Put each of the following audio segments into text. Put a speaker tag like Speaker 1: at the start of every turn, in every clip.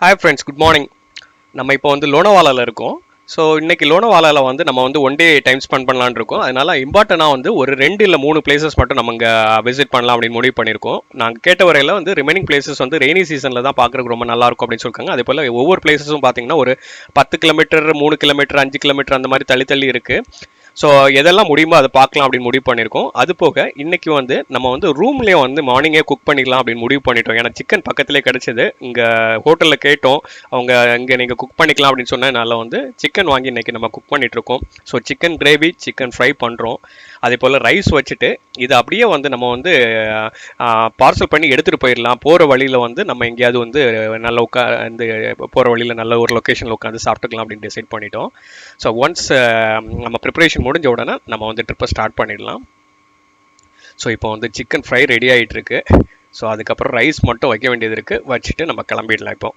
Speaker 1: Hi friends, good morning. நம்ம இப்போ வந்து லோனாவாலாவில் இருக்கோம். ஸோ இன்றைக்கி லோனாவாலாவில் வந்து நம்ம வந்து ஒன் டே டைம் ஸ்பெண்ட் பண்ணலான்னு இருக்கோம். அதனால் இம்பார்ட்டனாக வந்து ஒரு 2 இல்லை 3 பிளேசஸ் மட்டும் நம்ம இங்கே விசிட் பண்ணலாம் அப்படின்னு முடிவு பண்ணியிருக்கோம். நாங்கள் கேட்ட வரையில் வந்து ரிமைனிங் பிளேசஸ் வந்து ரெய்னி சீசனில் தான் பார்க்குறதுக்கு ரொம்ப நல்லாயிருக்கும் அப்படின்னு சொல்லியிருக்காங்க. அதே போல் ஒவ்வொரு பிளேசஸும் பார்த்தீங்கன்னா ஒரு 10 கிலோமீட்டர், 3 கிலோமீட்டர், 5 கிலோமீட்டர் அந்த மாதிரி தள்ளி இருக்குது. ஸோ எதெல்லாம் முடியுமோ அதை பார்க்கலாம் அப்படின்னு முடிவு பண்ணியிருக்கோம். அது போக இன்றைக்கி வந்து நம்ம வந்து ரூம்லேயே வந்து மார்னிங்கே குக் பண்ணிக்கலாம் அப்படின்னு முடிவு பண்ணிட்டோம். ஏன்னா சிக்கன் பக்கத்துலேயே கிடச்சிது. இங்கே ஹோட்டலில் கேட்டோம், அவங்க இங்கே நீங்கள் குக் பண்ணிக்கலாம் அப்படின்னு சொன்னதுனால வந்து சிக்கன் வாங்கி இன்றைக்கி நம்ம குக் பண்ணிகிட்ருக்கோம். So chicken gravy, chicken fry பண்ணுறோம். அதே போல் ரைஸ் வச்சுட்டு இது அப்படியே வந்து நம்ம வந்து பார்சல் பண்ணி எடுத்துகிட்டு போயிடலாம். போகிற வழியில் வந்து நம்ம எங்கேயாவது வந்து நல்ல வந்து போகிற வழியில் நல்ல ஒரு லொக்கேஷனில் உட்காந்து சாப்பிட்டுக்கலாம் அப்படின்னு டிசைட் பண்ணிட்டோம். ஸோ ஒன்ஸ் நம்ம ப்ரிப்பரேஷன் முடிஞ்ச உடனே நம்ம வந்து ட்ரிப்பை ஸ்டார்ட் பண்ணிடலாம். ஸோ இப்போ வந்து சிக்கன் ஃப்ரை ரெடி ஆகிட்டு இருக்கு. ஸோ அதுக்கப்புறம் ரைஸ் மட்டும் வைக்க வேண்டியது இருக்குது. வச்சுட்டு நம்ம கிளம்பிடலாம் இப்போ.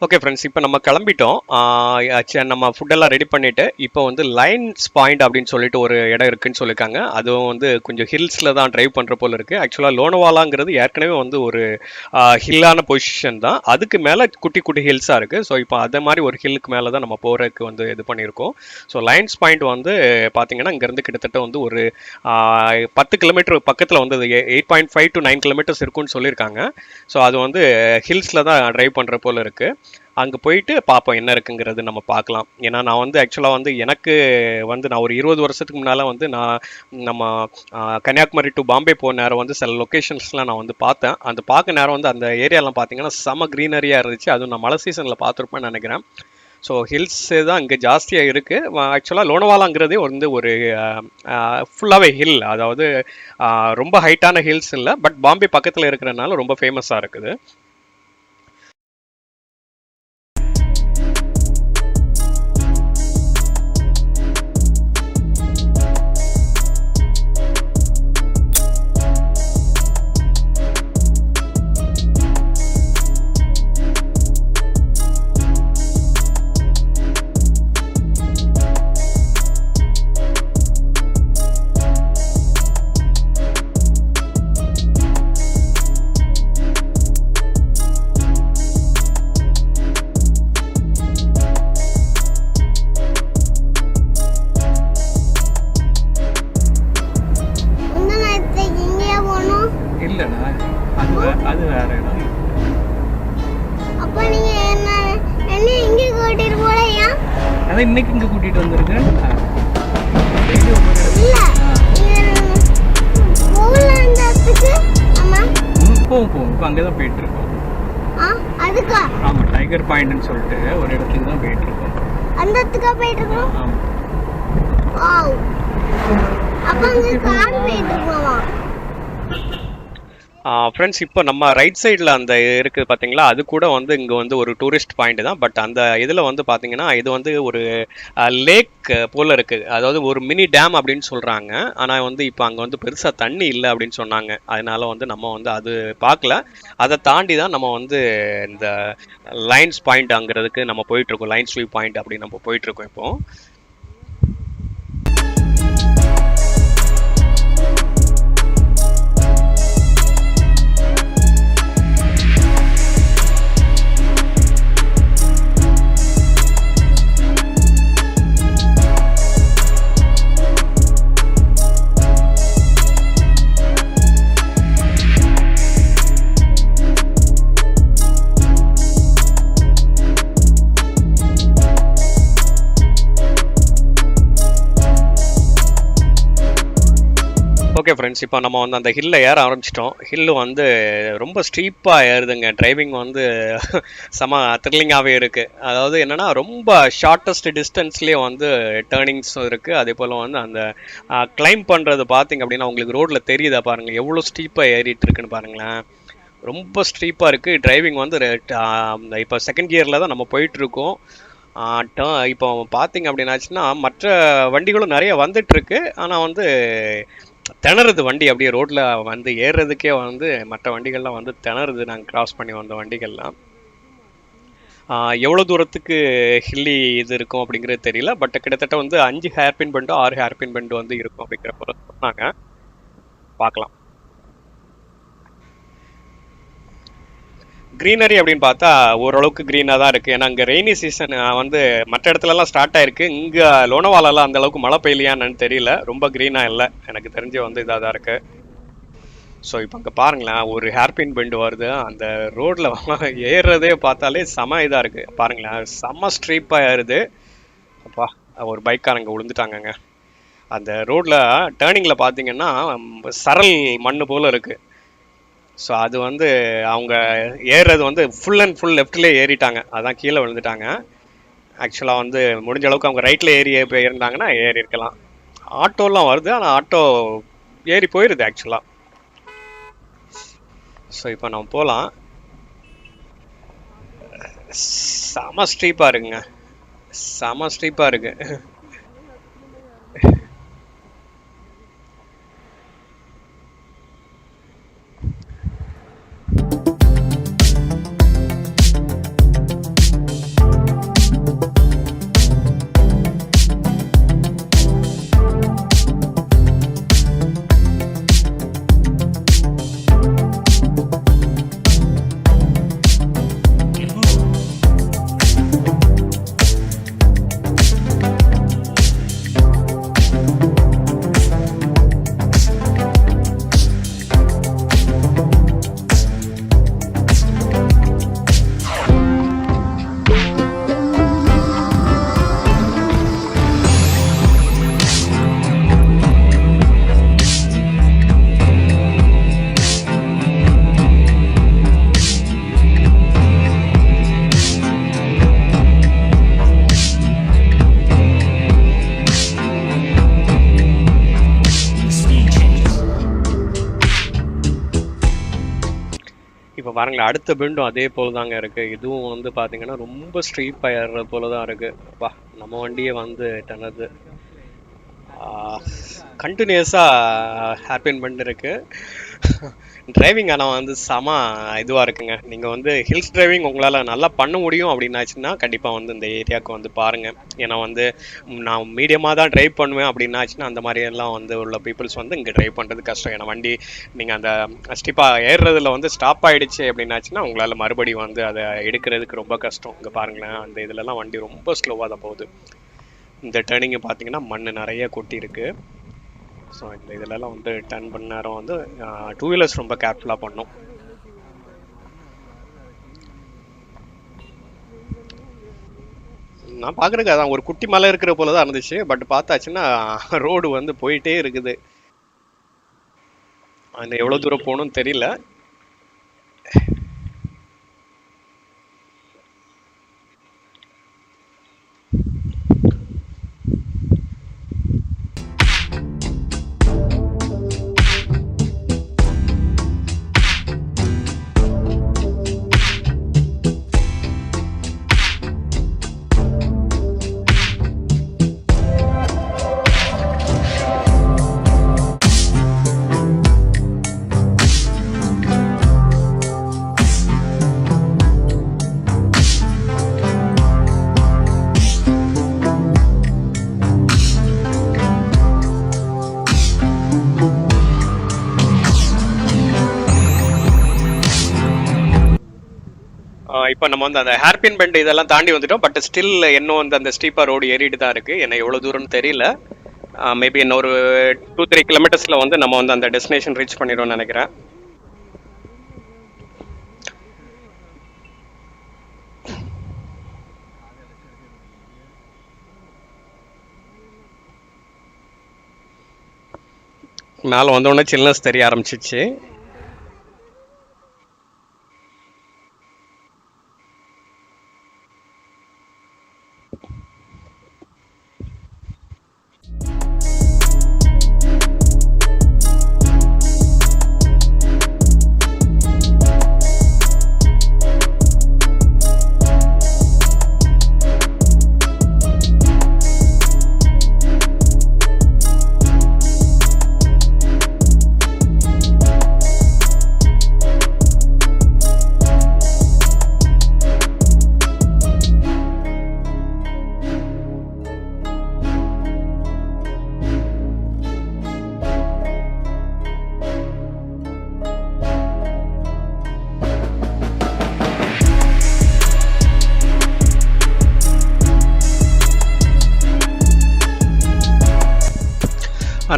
Speaker 1: ஓகே ஃப்ரெண்ட்ஸ், இப்போ நம்ம கிளம்பிட்டோம். நம்ம ஃபுட்டெல்லாம் ரெடி பண்ணிவிட்டு இப்போ வந்து லைன்ஸ் பாயிண்ட் அப்படின்னு சொல்லிட்டு ஒரு இடம் இருக்குதுன்னு சொல்லியிருக்காங்க. அதுவும் வந்து கொஞ்சம் ஹில்ஸில் தான் ட்ரைவ் பண்ணுற போல் இருக்குது. ஆக்சுவலாக லோனாவாலாங்கிறது ஏற்கனவே வந்து ஒரு ஹில்லான பொசிஷன் தான். அதுக்கு மேலே குட்டி குட்டி ஹில்ஸாக இருக்குது. ஸோ இப்போ அதே மாதிரி ஒரு ஹில்லுக்கு மேலே தான் நம்ம போகிறதுக்கு வந்து இது பண்ணியிருக்கோம். ஸோ லைன்ஸ் பாயிண்ட் வந்து பார்த்திங்கன்னா இங்கேருந்து கிட்டத்தட்ட வந்து ஒரு 10 கிலோமீட்டர் பக்கத்தில் வந்து 8.5 to 9 கிலோமீட்டர்ஸ் இருக்குன்னு சொல்லியிருக்காங்க. ஸோ அது வந்து ஹில்ஸில் தான் ட்ரைவ் பண்ணுற போல் இருக்குது. அங்கே போயிட்டு பார்ப்போம் என்ன இருக்குங்கிறது நம்ம பார்க்கலாம். ஏன்னா நான் வந்து ஆக்சுவலாக வந்து எனக்கு வந்து நான் ஒரு 20 வருஷத்துக்கு முன்னால் வந்து நம்ம கன்னியாகுமரி டு பாம்பே போன நேரம் வந்து சில லொக்கேஷன்ஸ்லாம் நான் வந்து பார்த்தேன். அந்த பார்க்க நேரம் வந்து அந்த ஏரியாலாம் பார்த்தீங்கன்னா செம க்ரீனரியாக இருந்துச்சு. அதுவும் நான் மழை சீசனில் பார்த்துருப்பேன்னு நினைக்கிறேன். ஸோ ஹில்ஸு தான் இங்கே ஜாஸ்தியாக இருக்குது. ஆக்சுவலாக லோனாவாலாங்கிறதே வந்து ஒரு ஃபுல்லாகவே ஹில், அதாவது ரொம்ப ஹைட்டான ஹில்ஸ் இல்லை, பட் பாம்பே பக்கத்தில் இருக்கிறனால ரொம்ப ஃபேமஸாக இருக்குது. அது வேற இடம்.
Speaker 2: அப்ப நீங்க என்ன இங்க கூட்டிட்டு போலையா?
Speaker 1: அதான் இன்னைக்கு இங்க கூட்டிட்டு வந்திருக்கேன். போவோம் இப்போ அங்கே தான் போயிட்டு இருக்கோம்.
Speaker 2: அதுக்கா?
Speaker 1: ஆமா, டைகர் பாயிண்ட்னு சொல்லிட்டு ஒரு இடத்துக்கு தான் போயிட்டு இருக்கோம்.
Speaker 2: அந்த இடத்துக்கா போயிட்டு இருக்கோம்?
Speaker 1: ஆமா.
Speaker 2: வாவ். அப்ப அங்க கார் போயிட்டு இருக்கோமா?
Speaker 1: ஃப்ரெண்ட்ஸ், இப்போ நம்ம ரைட் சைடில் அந்த இருக்குது பார்த்தீங்களா, அது கூட வந்து இங்கே வந்து ஒரு டூரிஸ்ட் பாயிண்ட் தான். பட் அந்த இதில் வந்து பார்த்தீங்கன்னா இது வந்து ஒரு லேக் போல் இருக்குது. அதாவது ஒரு மினி டேம் அப்படின்னு சொல்கிறாங்க. ஆனால் வந்து இப்போ அங்கே வந்து பெருசாக தண்ணி இல்லை அப்படின்னு சொன்னாங்க. அதனால வந்து நம்ம வந்து அது பார்க்கல. அதை தாண்டி தான் நம்ம வந்து இந்த லைன்ஸ் பாயிண்ட் அங்கிறதுக்கு நம்ம போயிட்டுருக்கோம். லைன்ஸ் வியூ பாயிண்ட் அப்படின்னு நம்ம போயிட்டுருக்கோம் இப்போது. ஓகே ஃப்ரெண்ட்ஸ், இப்போ நம்ம வந்து அந்த ஹில்ல ஏற ஆரம்பிச்சிட்டோம். ஹில்லு வந்து ரொம்ப ஸ்டீப்பாக ஏறுதுங்க. டிரைவிங் வந்து செம த்ரில்லிங்காகவே இருக்குது. அதாவது என்னென்னா ரொம்ப ஷார்ட்டஸ்ட் டிஸ்டன்ஸ்லேயே வந்து டேர்னிங்ஸும் இருக்குது. அதே போல் வந்து அந்த கிளைம் பண்ணுறது பார்த்தீங்க அப்படின்னா உங்களுக்கு ரோட்டில் தெரியுதா பாருங்கள், எவ்வளோ ஸ்டீப்பாக ஏறிட்டு இருக்குன்னு பாருங்களேன். ரொம்ப ஸ்டீப்பாக இருக்குது. டிரைவிங் வந்து இப்போ செகண்ட் கியரில் தான் நம்ம போயிட்டுருக்கோம். இப்போ பார்த்தீங்க அப்படின்னாச்சுன்னா மற்ற வண்டிகளும் நிறைய வந்துட்டு இருக்கு. ஆனால் வந்து திணறுது வண்டி, அப்படியே ரோட்ல வந்து ஏறுறதுக்கே வந்து மற்ற வண்டிகள்லாம் வந்து திணறுது. நாங்கள் கிராஸ் பண்ணி வந்த வண்டிகள்லாம் எவ்வளோ தூரத்துக்கு ஹில்லி இது இருக்கும் அப்படிங்கிறது தெரியல. பட் கிட்டத்தட்ட வந்து 5 ஹேர்பின் பெண்டோ 6 ஹேர்பின் பெண்டு வந்து இருக்கும் அப்படிங்கிற போல சொன்னாங்க. பார்க்கலாம். க்ரீனரி அப்படின்னு பார்த்தா ஓரளவுக்கு க்ரீனாக தான் இருக்குது. ஏன்னா அங்கே ரெய்னி சீசன் வந்து மற்ற இடத்துலலாம் ஸ்டார்ட் ஆயிருக்கு. இங்கே லோனவாலாலாம் அந்த அளவுக்கு மழை பெய்யலையான்னு தெரியல. ரொம்ப க்ரீனாக இல்லை, எனக்கு தெரிஞ்சு வந்து இதாக தான் இருக்குது. ஸோ இப்போ அங்கே பாருங்களேன், ஒரு ஹேர்பின் பெண்டு வருது. அந்த ரோட்டில் ஏறுறதே பார்த்தாலே செம இதாக இருக்குது. பாருங்களேன், செம்ம ஸ்ட்ரீப்பாக ஏறுது. அப்பா, ஒரு பைக்காரங்க விழுந்துட்டாங்கங்க. அந்த ரோட்டில் டேர்னிங்கில் பார்த்தீங்கன்னா சரல் மண் போல் இருக்குது. ஸோ அது வந்து அவங்க ஏறுறது வந்து ஃபுல் அண்ட் ஃபுல் லெஃப்ட்லேயே ஏறிட்டாங்க. அதான் கீழே விழுந்துட்டாங்க. ஆக்சுவலாக வந்து முடிஞ்ச அளவுக்கு அவங்க ரைட்டில் ஏறி இருந்தாங்கன்னா ஏறி இருக்கலாம். ஆட்டோலாம் வருது, ஆனால் ஆட்டோ ஏறி போயிடுது ஆக்சுவலாக. ஸோ இப்போ நம்ம போகலாம். செம ஸ்ட்ரீப்பாக இருக்குங்க, செம ஸ்ட்ரீப்பாக இருக்கு. இப்போ பாருங்களேன், அடுத்த பெண்டும் அதே போல் தாங்க இருக்குது. இதுவும் வந்து பார்த்தீங்கன்னா ரொம்ப ஸ்ட்ரீப்பாக ஏறுறது போல தான் இருக்குது. அப்பா, நம்ம வண்டியே வந்து டனது கண்டினியூஸாக ஹேர்பின் பெண்ட் இருக்குது. டிரைவிங் ஆனால் வந்து செம இதுவாக இருக்குங்க. நீங்கள் வந்து ஹில்ஸ் டிரைவிங் உங்களால் நல்லா பண்ண முடியும் அப்படின்னாச்சுன்னா கண்டிப்பாக வந்து இந்த ஏரியாவுக்கு வந்து பாருங்கள். ஏன்னா வந்து நான் மீடியமாக தான் ட்ரைவ் பண்ணுவேன் அப்படின்னாச்சுன்னா அந்த மாதிரியெல்லாம் வந்து உள்ள பீப்புள்ஸ் வந்து இங்கே ட்ரைவ் பண்ணுறது கஷ்டம். ஏன்னா வண்டி நீங்கள் அந்த ஸ்டிப்பாக ஏறுறதுல வந்து ஸ்டாப் ஆகிடுச்சு அப்படின்னாச்சுன்னா உங்களால் மறுபடியும் வந்து அதை எடுக்கிறதுக்கு ரொம்ப கஷ்டம். இங்கே பாருங்களேன், அந்த இதுலலாம் வண்டி ரொம்ப ஸ்லோவாக தான் போகுது. இந்த டேர்னிங்கை பார்த்தீங்கன்னா மண் நிறைய கொட்டி இருக்கு. ஸோ இந்த இதிலலாம் வந்து டர்ன் பண்ண நேரம் வந்து 2 வீலர்ஸ் ரொம்ப கேர்ஃபுல்லாக பண்ணும். நான் பார்க்குறதுக்கு அதான் ஒரு குட்டி மலை இருக்கிற போல தான் இருந்துச்சு. பட் பார்த்தாச்சுன்னா ரோடு வந்து போயிட்டே இருக்குது. அந்த எவ்வளோ தூரம் போகணும்னு தெரியல. இப்போ நம்ம வந்து அந்த ஹேர்பின் பெண்ட் இதெல்லாம் தாண்டி வந்துட்டோம். பட் ஸ்டில் இன்னும் வந்து அந்த ஸ்டீப்பா ரோடு ஏறிட்டு தான் இருக்கு. என்ன எவ்வளோ தூரம்னு தெரியல. மேபி இன்னும் ஒரு 2-3 கிலோமீட்டர்ஸில் வந்து நம்ம வந்து அந்த டெஸ்டினேஷன் ரீச் பண்ணிடுவோம்னு நினைக்கிறேன். மேலே வந்தோடனே சில்னஸ் தெரிய ஆரம்பிச்சிச்சு.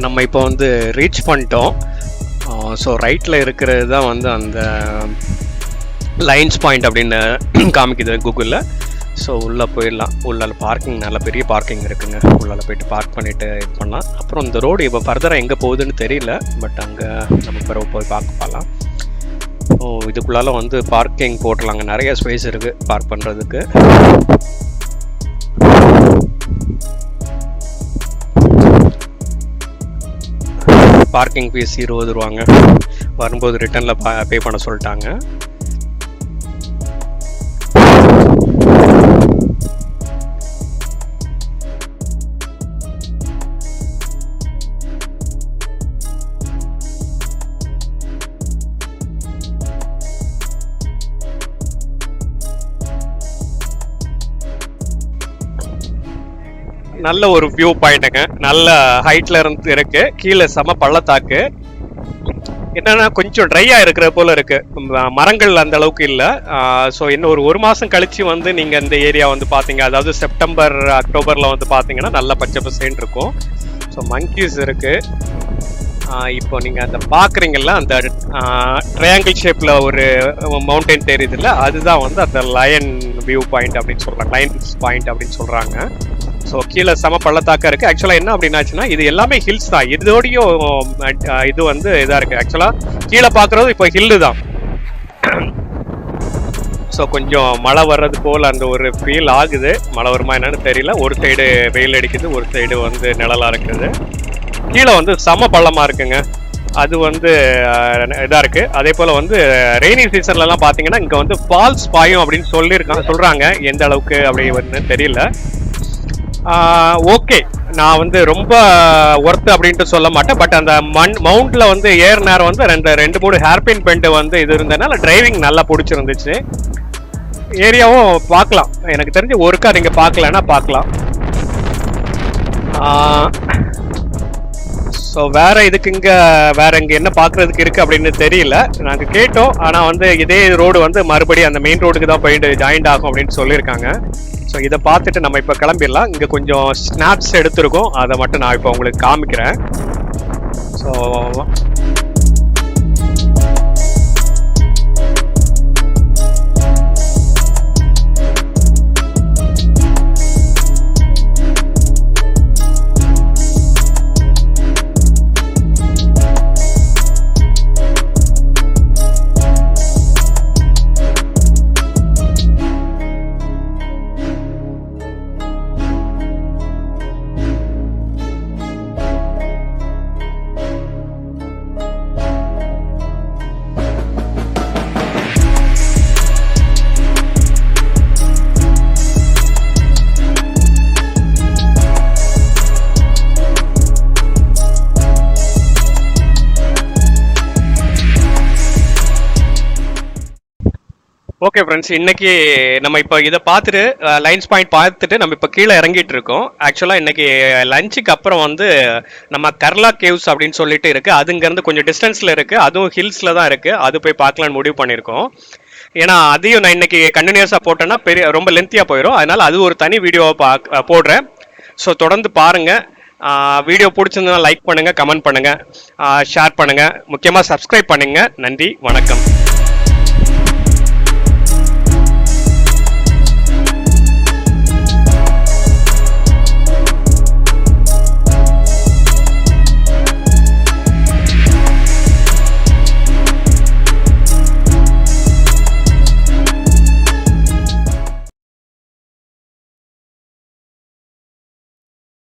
Speaker 1: நம்ம இப்போ வந்து ரீச் பண்ணிட்டோம். ஸோ ரைட்டில் இருக்கிறது தான் வந்து அந்த லைன்ஸ் பாயிண்ட் அப்படின்னு காமிக்குது கூகுளில். ஸோ உள்ளே போயிடலாம். உள்ளே பார்க்கிங் நல்ல பெரிய பார்க்கிங் இருக்குங்க. உள்ளே போய்ட்டு பார்க் பண்ணிவிட்டு இது பண்ணலாம். அப்புறம் இந்த ரோடு இப்போ ஃபர்தராக எங்கே போகுதுன்னு தெரியல, பட் அங்கே நம்ம பிறகு போய் பார்க்கலாம். இதுக்குள்ளால வந்து பார்க்கிங் போட்டுடலாங்க. நிறைய ஸ்பேஸ் இருக்குது பார்க் பண்ணுறதுக்கு. பார்க்கிங் ஃபீஸ் 20 ரூபாங்க. வரும்போது ரிட்டர்னில் பே பண்ண சொல்லிட்டாங்க. நல்ல ஒரு வியூ பாயிண்ட்டுங்க. நல்ல ஹைட்ல இருந்து இருக்கு. கீழே செம பள்ளத்தாக்கு. என்னன்னா கொஞ்சம் ட்ரையா இருக்கிற போல இருக்கு. மரங்கள் அந்த அளவுக்கு இல்லை. ஸோ இன்னும் ஒரு மாசம் கழிச்சு வந்து நீங்க இந்த ஏரியா வந்து பாத்தீங்க, அதாவது செப்டம்பர் அக்டோபர்ல வந்து பாத்தீங்கன்னா நல்ல பச்சை பசேன்னு இருக்கும். ஸோ மங்கீஸ் இருக்கு. இப்போ நீங்க அந்த பாக்குறீங்கல்ல, அந்த ட்ரையாங்கிள் ஷேப்ல ஒரு மவுண்டைன் தெரியுதுல்ல, அதுதான் வந்து அந்த லயன் வியூ பாயிண்ட் அப்படின்னு சொல்றாங்க. லயன்ஸ் பாயிண்ட் அப்படின்னு சொல்றாங்க. ஸோ கீழே செம பள்ளத்தாக்கா இருக்கு. ஆக்சுவலாக என்ன அப்படின்னாச்சுன்னா இது எல்லாமே ஹில்ஸ் தான். இதோடையும் இது வந்து இதாக இருக்கு. ஆக்சுவலாக கீழே பார்க்குறது இப்போ ஹில்லு தான். ஸோ கொஞ்சம் மழை வர்றது போல் அந்த ஒரு ஃபீல் ஆகுது. மழை வருமா என்னன்னு தெரியல. ஒரு சைடு வெயில் அடிக்குது, ஒரு சைடு வந்து நிழலாக இருக்குது. கீழே வந்து செம பள்ளமாக இருக்குங்க. அது வந்து இதாக இருக்குது. அதே போல் வந்து ரெய்னி சீசன்லலாம் பார்த்தீங்கன்னா இங்கே வந்து ஃபால்ஸ் பாயும் அப்படின்னு சொல்கிறாங்க. எந்த அளவுக்கு அப்படின்னு தெரியல. ஓகே, நான் வந்து ரொம்ப ஒர்த் அப்படின்ட்டு சொல்ல மாட்டேன். பட் அந்த மவுண்ட்ல வந்து ஏர் நேரம் வந்து ரெண்டு மூணு ஹேர்பின் பெண்ட் வந்து இது இருந்ததுனால டிரைவிங் நல்லா பிடிச்சிருந்துச்சு. ஏரியாவும் பார்க்கலாம். எனக்கு தெரிஞ்சு ஒருக்கா நீங்க பார்க்கலன்னா பார்க்கலாம். ஸோ வேற இங்கே என்ன பார்க்கறதுக்கு இருக்கு அப்படின்னு தெரியல. நாங்கள் கேட்டோம். ஆனால் வந்து இதே ரோடு வந்து மறுபடியும் அந்த மெயின் ரோடுக்கு தான் போயிட்டு ஜாயிண்ட் ஆகும் அப்படின்னு சொல்லியிருக்காங்க. ஸோ இதை பார்த்துட்டு நம்ம இப்போ கிளம்பிடலாம். இங்கே கொஞ்சம் ஸ்னாப்ஸ் எடுத்துருக்கோம், அதை மட்டும் நான் இப்போ உங்களுக்கு காமிக்கிறேன். ஸோ ஓகே ஃப்ரெண்ட்ஸ், இன்னைக்கு நம்ம இப்போ இதை பார்த்துட்டு லைன்ஸ் பாயிண்ட் பார்த்துட்டு நம்ம இப்போ கீழே இறங்கிட்டு இருக்கோம். ஆக்சுவலாக இன்னைக்கு லஞ்சுக்கு அப்புறம் வந்து நம்ம கர்லா கேவ்ஸ் அப்படின்னு சொல்லிட்டு இருக்கு. அதுங்கிறது கொஞ்சம் டிஸ்டன்ஸில் இருக்கு. அதுவும் ஹில்ஸில் தான் இருக்கு. அது போய் பார்க்கலான்னு முடிவு பண்ணியிருக்கோம். ஏன்னா அதையும் நான் இன்னைக்கு கண்டினியூஸாக போட்டேன்னா ரொம்ப லென்த்தியாக போயிடும். அதனால அது ஒரு தனி வீடியோவை போடுறேன். ஸோ தொடர்ந்து பாருங்க. வீடியோ பிடிச்சிருந்தா லைக் பண்ணுங்க, கமெண்ட் பண்ணுங்க, ஷேர் பண்ணுங்க, முக்கியமாக சப்ஸ்கிரைப் பண்ணுங்க. நன்றி, வணக்கம்.